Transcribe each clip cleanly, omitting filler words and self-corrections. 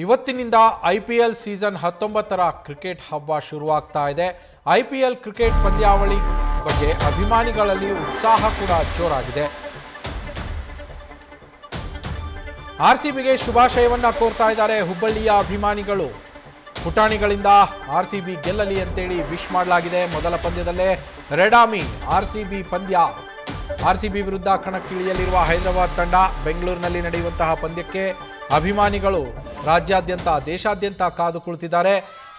ಇವತ್ತಿನಿಂದ IPL season 19ರ cricket ಹಬ್ಬ ಶುರುವಾಗ್ತಾ ಇದೆ. ಐಪಿಎಲ್ ಕ್ರಿಕೆಟ್ ಪಂದ್ಯಾವಳಿ ಬಗ್ಗೆ ಅಭಿಮಾನಿಗಳಲ್ಲಿ ಉತ್ಸಾಹ ಕೂಡ ಜೋರಾಗಿದೆ. ಆರ್ಸಿಬಿಗೆ ಶುಭಾಶಯವನ್ನ ಕೋರ್ತಾ ಇದ್ದಾರೆ ಹುಬ್ಬಳ್ಳಿಯ ಅಭಿಮಾನಿಗಳು. ಪುಟಾಣಿಗಳಿಂದ ಆರ್ಸಿಬಿ ಗೆಲ್ಲಲಿ ಅಂತೇಳಿ ವಿಶ್ ಮಾಡಲಾಗಿದೆ. ಮೊದಲ ಪಂದ್ಯದಲ್ಲೇ ರೆಡಾಮಿ ಆರ್ಸಿಬಿ ಪಂದ್ಯ. ಆರ್ಸಿಬಿ ವಿರುದ್ಧ ಕಣಕ್ಕಿಳಿಯಲಿರುವ ಹೈದರಾಬಾದ್ ತಂಡ ಬೆಂಗಳೂರಿನಲ್ಲಿ ನಡೆಯುವಂತಹ ಪಂದ್ಯಕ್ಕೆ ಅಭಿಮಾನಿಗಳು ರಾಜ್ಯಾದ್ಯಂತ ದೇಶಾದ್ಯಂತ ಕಾದು ಕುಳಿತಿದ್ದಾರೆ.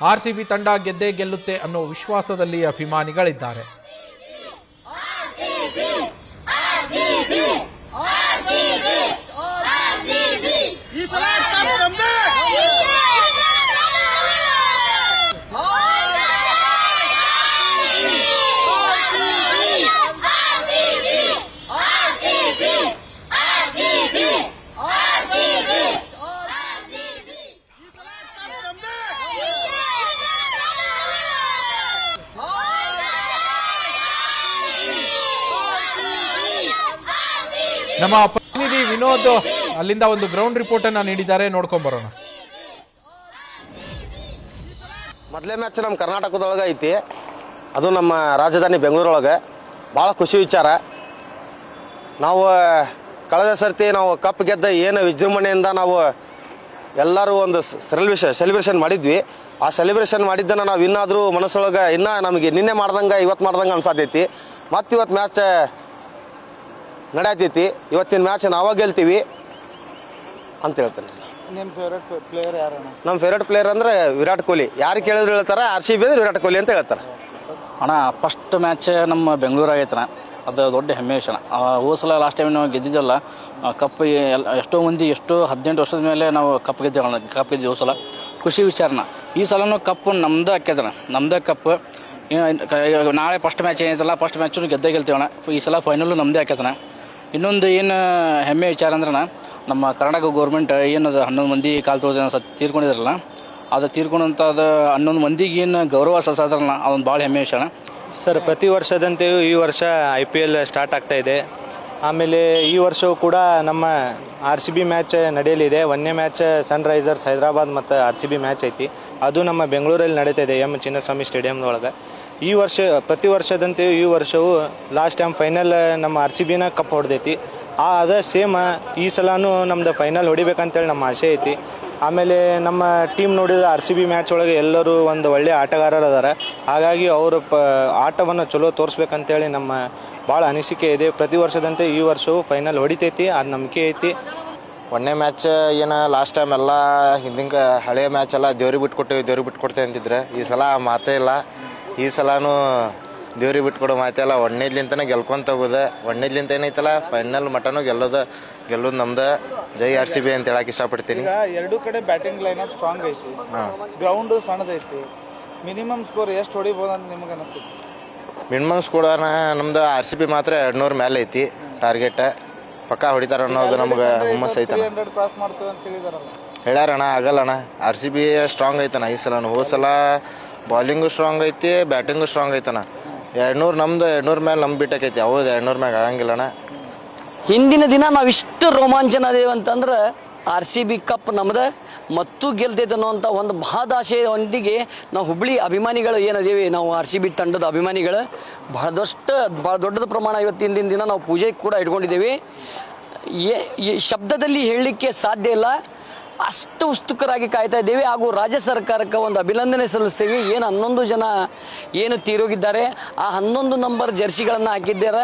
ಆರ್ಸಿಬಿ ತಂಡ ಗೆದ್ದೇ ಗೆಲ್ಲುತ್ತೆ ಅನ್ನೋ ವಿಶ್ವಾಸದಲ್ಲಿ ಅಭಿಮಾನಿಗಳಿದ್ದಾರೆ. ನಮ್ಮ ಪ್ರತಿನಿಧಿ ವಿನೋದ್ ಅಲ್ಲಿಂದ ಒಂದು ಗ್ರೌಂಡ್ ರಿಪೋರ್ಟ್ ಅನ್ನ ನೀಡಿದ್ದಾರೆ, ನೋಡ್ಕೊಂಡ್ ಬರೋಣ. ಮೊದಲೇ ಮ್ಯಾಚ್ ನಮ್ಮ ಕರ್ನಾಟಕದೊಳಗೆ ಐತಿ, ಅದು ನಮ್ಮ ರಾಜಧಾನಿ ಬೆಂಗಳೂರೊಳಗೆ. ಭಾಳ ಖುಷಿ ವಿಚಾರ. ನಾವು ಕಳೆದ ಸರ್ತಿ ನಾವು ಕಪ್ ಗೆದ್ದ ಏನು ವಿಜೃಂಭಣೆಯಿಂದ ನಾವು ಎಲ್ಲರೂ ಒಂದು ಸೆಲೆಬ್ರೇಷನ್ ಮಾಡಿದ್ವಿ. ಆ ಸೆಲೆಬ್ರೇಷನ್ ಮಾಡಿದ್ದನ್ನು ನಾವು ಇನ್ನಾದರೂ ಮನಸ್ಸೊಳಗೆ ಇನ್ನೂ ನಮಗೆ ನಿನ್ನೆ ಮಾಡ್ದಂಗೆ ಇವತ್ತು ಮಾಡ್ದಂಗೆ ಅನ್ಸಾತೈತಿ. ಮತ್ತು ಇವತ್ತು ಮ್ಯಾಚ್ ನಡೆಯತೈತಿ. ಇವತ್ತಿನ ಮ್ಯಾಚ್ ನಾವೇ ಗೆಲ್ತೀವಿ ಅಂತ ಹೇಳ್ತೇನೆ. ನಿಮ್ಮ ಫೇವ್ರೇಟ್ ಪ್ಲೇಯರ್ ಯಾರು? ನಮ್ಮ ಫೇವ್ರೇಟ್ ಪ್ಲೇಯರ್ ಅಂದರೆ ವಿರಾಟ್ ಕೊಹ್ಲಿ. ಯಾರು ಕೇಳಿದ್ರು ಹೇಳ್ತಾರೆ RCB ಅಂದ್ರೆ ವಿರಾಟ್ ಕೊಹ್ಲಿ ಅಂತ ಹೇಳ್ತಾರೆ. ಅಣ್ಣ, ಫಸ್ಟ್ ಮ್ಯಾಚ್ ನಮ್ಮ ಬೆಂಗಳೂರು ಆಗೈತಣ್ಣ, ಅದು ದೊಡ್ಡ ಹೆಮ್ಮೆ ವಿಷಯ. ಹೋದ ಸಲ ಲಾಸ್ಟ್ ಟೈಮ್ ನಾವು ಗೆದ್ದಿದ್ದಲ್ಲ ಕಪ್. ಎಷ್ಟೋ ಮಂದಿ 18 ವರ್ಷದ ಮೇಲೆ ನಾವು ಕಪ್ ಗೆದ್ದೀವಿ ಹೋದ ಸಲ. ಖುಷಿ ವಿಚಾರನ. ಈ ಸಲನೂ ಕಪ್ ನಮ್ದು ಹಾಕ್ಯದಣ್ಣ, ನಮ್ದೇ ಕಪ್. ನಾಳೆ ಫಸ್ಟ್ ಮ್ಯಾಚ್ ಏನೈತಲ್ಲ, ಫಸ್ಟ್ ಮ್ಯಾಚು ಗೆದ್ದೇ ಗೆಲ್ತೀವಣ್ಣ. ಈ ಸಲ ಫೈನಲ್ಲು ನಮ್ಮದೇ ಹಾಕ್ಯದಣ್ಣ. ಇನ್ನೊಂದು ಏನು ಹೆಮ್ಮೆ ವಿಚಾರ ಅಂದ್ರಣ್ಣ, ನಮ್ಮ ಕರ್ನಾಟಕ ಗೌರ್ಮೆಂಟ್ ಏನದು 11 ಮಂದಿ ಕಾಲು ತೊಳೆದ ತೀರ್ಕೊಂಡಿದ್ರಲ್ಲ, ಅದು ತೀರ್ಕೊಂಡಂಥದ್ದು 11 ಮಂದಿಗೆ ಏನು ಗೌರವ ಸಲ್ಸಾದ್ರಲ್ಲ, ಅದೊಂದು ಭಾಳ ಹೆಮ್ಮೆ ವಿಷಯ. ಸರ್, ಪ್ರತಿ ವರ್ಷದಂತೆಯೂ ಈ ವರ್ಷ IPL ಸ್ಟಾರ್ಟ್ ಆಗ್ತಾ ಇದೆ. ಆಮೇಲೆ ಈ ವರ್ಷವೂ ಕೂಡ ನಮ್ಮ RCB ಮ್ಯಾಚ್ ನಡೆಯಲಿದೆ. 1ನೇ ಮ್ಯಾಚ್ ಸನ್ರೈಸರ್ಸ್ ಹೈದರಾಬಾದ್ ಮತ್ತು RCB ಮ್ಯಾಚ್ ಐತಿ. ಅದು ನಮ್ಮ ಬೆಂಗಳೂರಲ್ಲಿ ನಡೀತಾ ಇದೆ, ಚಿನ್ನಸ್ವಾಮಿ ಸ್ಟೇಡಿಯಮ್ನೊಳಗೆ. ಈ ವರ್ಷ ಪ್ರತಿ ವರ್ಷದಂತೆಯೂ ಈ ವರ್ಷವೂ ಲಾಸ್ಟ್ ಟೈಮ್ ಫೈನಲ್ ನಮ್ಮ RCBನ ಕಪ್ ಹೊಡೆದೈತಿ. ಅದೇ ಸೇಮ್ ಈ ಸಲನೂ ನಮ್ದು ಫೈನಲ್ ಹೊಡಿಬೇಕಂತೇಳಿ ನಮ್ಮ ಆಸೆ ಐತಿ. ಆಮೇಲೆ ನಮ್ಮ ಟೀಮ್ ನೋಡಿದ್ರೆ RCB ಮ್ಯಾಚ್ ಒಳಗೆ ಎಲ್ಲರೂ ಒಂದು ಒಳ್ಳೆಯ ಆಟಗಾರರು ಅದಾರ. ಹಾಗಾಗಿ ಅವರು ಆಟವನ್ನು ಚಲೋ ತೋರಿಸ್ಬೇಕಂತೇಳಿ ನಮ್ಮ ಭಾಳ ಅನಿಸಿಕೆ ಇದೆ. ಪ್ರತಿ ವರ್ಷದಂತೆ ಈ ವರ್ಷವೂ ಫೈನಲ್ ಹೊಡಿತೈತಿ, ಅದು ನಂಬಿಕೆ ಐತಿ. 1ನೇ ಮ್ಯಾಚ್ ಏನು ಲಾಸ್ಟ್ ಟೈಮ್ ಎಲ್ಲ ಹಿಂದಿಂಗೆ ಹಳೆಯ ಮ್ಯಾಚ್ ಎಲ್ಲ ದೇವ್ರಿಗೆ ಬಿಟ್ಕೊಡ್ತೇವೆ ಅಂತಿದ್ರೆ, ಈ ಸಲ ಮಾತೇ ಇಲ್ಲ. ಈ ಸಲನೂ ದೇವ್ರಿಗೆ ಬಿಟ್ಕೊಡೋ ಮಾತೇ ಇಲ್ಲ. 1ನೇದ್ಲಿಂತನೇ ಗೆಲ್ಕೊಂತ ಹೋಗೋದು. 1ನೇದ್ಲಿಂತ ಏನೈತಲ್ಲ ಫೈನಲ್ ಮಟನೂ ಗೆಲ್ಲೋದು ನಮ್ದು. ಜೈ RCB ಅಂತ ಹೇಳಕ್ಕೆ ಇಷ್ಟಪಡ್ತೀನಿ. ಈಗ ಎರಡೂ ಕಡೆ ಬ್ಯಾಟಿಂಗ್ ಲೈನಪ್ ಸ್ಟ್ರಾಂಗ್ ಐತಿ, ಗ್ರೌಂಡು ಸಣ್ಣದೈತಿ. ಮಿನಿಮಮ್ ಸ್ಕೋರ್ ಎಷ್ಟು ಹೊಡಿಬೋದು ಅಂತ ನಿಮ್ಗೆ ಅನಿಸ್ತೈತಿ? ಮಿನಿಮಮ್ ಸ್ಕೋರ್ ನಮ್ದು RCB ಮಾತ್ರ 200 ಮೇಲೆ ಐತಿ ಟಾರ್ಗೆಟ್. ಪಕ್ಕಾ ಹೊಡಿತಾರ ಅನ್ನೋದು ನಮ್ಗೆ ಹುಮ್ಮಸ್ ಐತಣ. 300 ಕ್ರಾಸ್ ಮಾಡ್ತೀವಿ ಅಂತ ಹೇಳಿದಾರಲ್ಲ, ಹೇಳ್ಯಾರಣ್ಣ. ಆಗಲ್ಲಣ್ಣ, RCB ಸ್ಟ್ರಾಂಗ್ ಐತಣ್ಣ ಈ ಸಲ. ಹೋದ ಸಲ ಬಾಲಿಂಗು ಸ್ಟ್ರಾಂಗ್ ಐತಿ, ಬ್ಯಾಟಿಂಗು ಸ್ಟ್ರಾಂಗ್ ಐತಣ್ಣ. 200 ನಮ್ದು 200 ಮೇಲೆ ನಮ್ಮ ಬಿಟ್ಟೈತಿ. ಹೌದು, 200 ಮ್ಯಾಗ ಆಗಂಗಿಲ್ಲಣ್ಣ. ಹಿಂದಿನ ದಿನ ನಾವು ಇಷ್ಟು ರೋಮಾಂಚನ ಅದೇವು ಅಂತಂದ್ರೆ RCB ಕಪ್ ನಮ್ದು ಮತ್ತು ಗೆಲ್ತೈತೆ ಅನ್ನೋಂಥ ಒಂದು ಭಾದಾಶೆಯೊಂದಿಗೆ ನಾವು ಹುಬ್ಬಳ್ಳಿ ಅಭಿಮಾನಿಗಳು ಏನದೇವಿ, ನಾವು RCB ತಂಡದ ಅಭಿಮಾನಿಗಳು ಭಾಳ ದೊಡ್ಡದ ಪ್ರಮಾಣ ಇವತ್ತಿನ ದಿನ ನಾವು ಪೂಜೆ ಕೂಡ ಇಟ್ಕೊಂಡಿದ್ದೇವೆ. ಈ ಶಬ್ದದಲ್ಲಿ ಹೇಳಲಿಕ್ಕೆ ಸಾಧ್ಯ ಇಲ್ಲ, ಅಷ್ಟು ಉತ್ಸುಕರಾಗಿ ಕಾಯ್ತಾ ಇದ್ದೇವೆ. ಹಾಗೂ ರಾಜ್ಯ ಸರ್ಕಾರಕ್ಕೆ ಒಂದು ಅಭಿನಂದನೆ ಸಲ್ಲಿಸ್ತೇವೆ. ಏನು 11 ಜನ ಏನು ತೀರೋಗಿದ್ದಾರೆ, ಆ 11 ನಂಬರ್ ಜರ್ಸಿಗಳನ್ನು ಹಾಕಿದ್ದಾರೆ.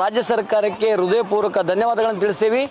ರಾಜ್ಯ ಸರ್ಕಾರಕ್ಕೆ ಹೃದಯಪೂರ್ವಕ ಧನ್ಯವಾದಗಳನ್ನು ತಿಳಿಸ್ತೇವೆ.